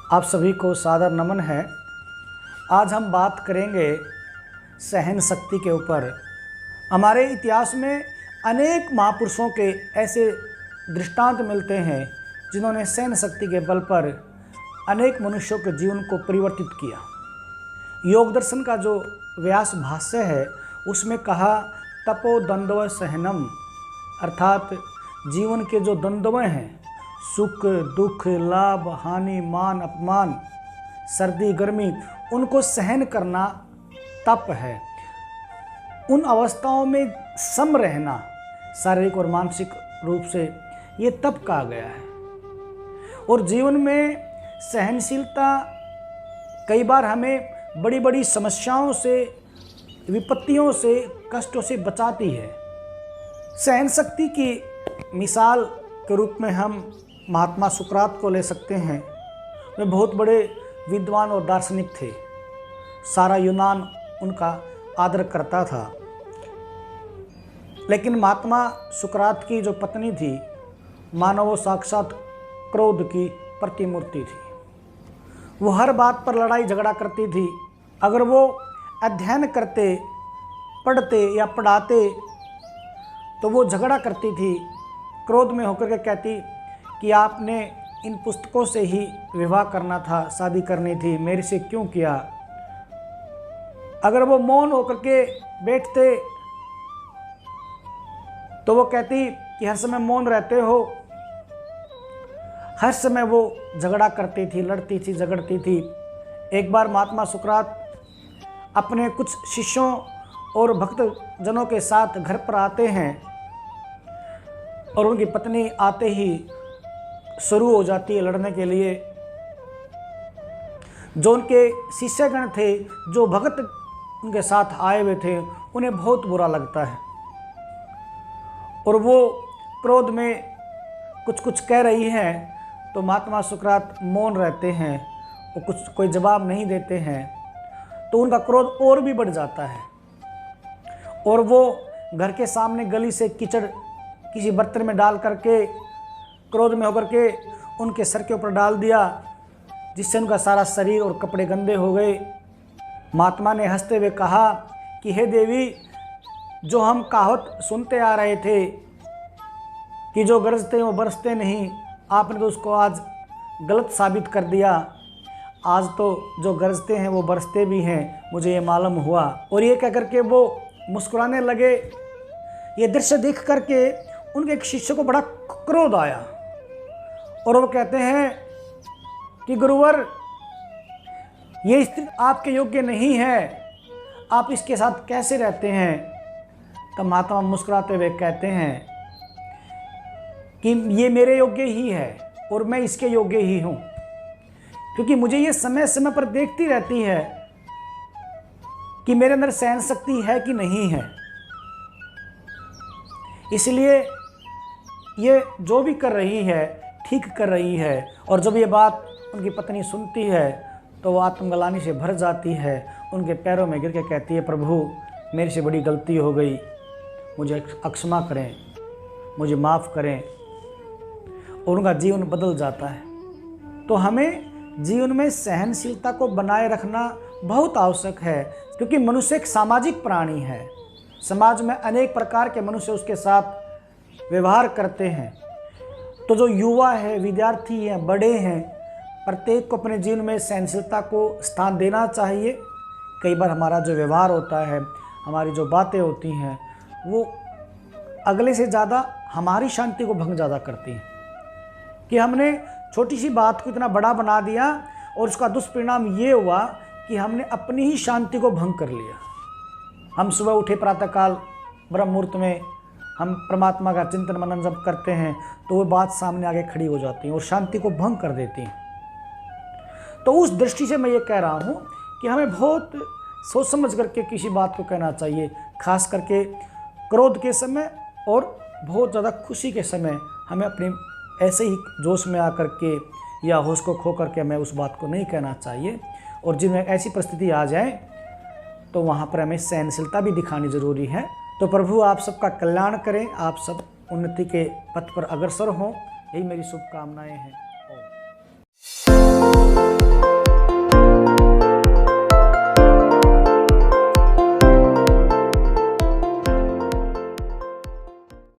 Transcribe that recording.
आप सभी को सादर नमन है। आज हम बात करेंगे सहन शक्ति के ऊपर। हमारे इतिहास में अनेक महापुरुषों के ऐसे दृष्टांत मिलते हैं जिन्होंने सहन शक्ति के बल पर अनेक मनुष्यों के जीवन को परिवर्तित किया। योग दर्शन का जो व्यास भाष्य है उसमें कहा तपो द्वंद्व सहनम, अर्थात जीवन के जो द्वंद्व हैं, सुख दुख, लाभ हानि, मान अपमान, सर्दी गर्मी, उनको सहन करना तप है। उन अवस्थाओं में सम रहना शारीरिक और मानसिक रूप से ये तप कहा गया है। और जीवन में सहनशीलता कई बार हमें बड़ी बड़ी समस्याओं से, विपत्तियों से, कष्टों से बचाती है। सहन शक्ति की मिसाल के रूप में हम महात्मा सुकरात को ले सकते हैं। वे बहुत बड़े विद्वान और दार्शनिक थे। सारा यूनान उनका आदर करता था। लेकिन महात्मा सुकरात की जो पत्नी थी, मानो वो साक्षात क्रोध की प्रतिमूर्ति थी। वो हर बात पर लड़ाई झगड़ा करती थी। अगर वो अध्ययन करते, पढ़ते या पढ़ाते तो वो झगड़ा करती थी। क्रोध में होकर के कहती कि आपने इन पुस्तकों से ही विवाह करना था, शादी करनी थी, मेरे से क्यों किया। अगर वो मौन होकर के बैठते तो वो कहती कि हर समय मौन रहते हो। हर समय वो झगड़ा करती थी, लड़ती थी, झगड़ती थी। एक बार महात्मा सुकरात अपने कुछ शिष्यों और भक्त जनों के साथ घर पर आते हैं और उनकी पत्नी आते ही शुरू हो जाती है लड़ने के लिए। जो उनके शिष्यगण थे, जो भक्त उनके साथ आए हुए थे, उन्हें बहुत बुरा लगता है और वो क्रोध में कुछ कुछ कह रही है तो महात्मा सुकरात मौन रहते हैं, वो कोई जवाब नहीं देते हैं। तो उनका क्रोध और भी बढ़ जाता है और वो घर के सामने गली से कीचड़ किसी बर्तन में डाल करके क्रोध में होकर के उनके सर के ऊपर डाल दिया, जिससे उनका सारा शरीर और कपड़े गंदे हो गए। महात्मा ने हंसते हुए कहा कि हे देवी, जो हम कहावत सुनते आ रहे थे कि जो गरजते हैं वो बरसते नहीं, आपने तो उसको आज गलत साबित कर दिया। आज तो जो गरजते हैं वो बरसते भी हैं, मुझे ये मालूम हुआ। और ये कह करके वो मुस्कुराने लगे। ये दृश्य देख करके उनके एक शिष्य को बड़ा क्रोध आया और वो कहते हैं कि गुरुवर, ये स्त्री आपके योग्य नहीं है, आप इसके साथ कैसे रहते हैं। तब महात्मा मुस्कुराते हुए कहते हैं कि ये मेरे योग्य ही है और मैं इसके योग्य ही हूँ, क्योंकि मुझे ये समय समय पर देखती रहती है कि मेरे अंदर सहन शक्ति है कि नहीं है। इसलिए ये जो भी कर रही है ठीक कर रही है। और जब ये बात उनकी पत्नी सुनती है तो वो आत्मग्लानि से भर जाती है। उनके पैरों में गिर के कहती है, प्रभु मेरे से बड़ी गलती हो गई, मुझे अक्षमा करें, मुझे माफ़ करें। और उनका जीवन बदल जाता है। तो हमें जीवन में सहनशीलता को बनाए रखना बहुत आवश्यक है, क्योंकि मनुष्य एक सामाजिक प्राणी है। समाज में अनेक प्रकार के मनुष्य उसके साथ व्यवहार करते हैं। तो जो युवा है, विद्यार्थी हैं, बड़े हैं, प्रत्येक को अपने जीवन में सहनशीलता को स्थान देना चाहिए। कई बार हमारा जो व्यवहार होता है, हमारी जो बातें होती हैं, वो अगले से ज़्यादा हमारी शांति को भंग ज़्यादा करती हैं। कि हमने छोटी सी बात को इतना बड़ा बना दिया और उसका दुष्परिणाम ये हुआ कि हमने अपनी ही शांति को भंग कर लिया। हम सुबह उठे प्रातःकाल ब्रह्म मुहूर्त में हम परमात्मा का चिंतन मनन जब करते हैं तो वो बात सामने आगे खड़ी हो जाती है और शांति को भंग कर देती हैं। तो उस दृष्टि से मैं ये कह रहा हूँ कि हमें बहुत सोच समझ करके किसी बात को कहना चाहिए, खास करके क्रोध के समय और बहुत ज़्यादा खुशी के समय हमें अपनी ऐसे ही जोश में आकर के या होश को खो करके हमें उस बात को नहीं कहना चाहिए। और जिनमें ऐसी परिस्थिति आ जाए तो वहाँ पर हमें सहनशीलता भी दिखानी ज़रूरी है। तो प्रभु आप सबका कल्याण करें, आप सब उन्नति के पथ पर अग्रसर हों, यही मेरी शुभकामनाएं हैं।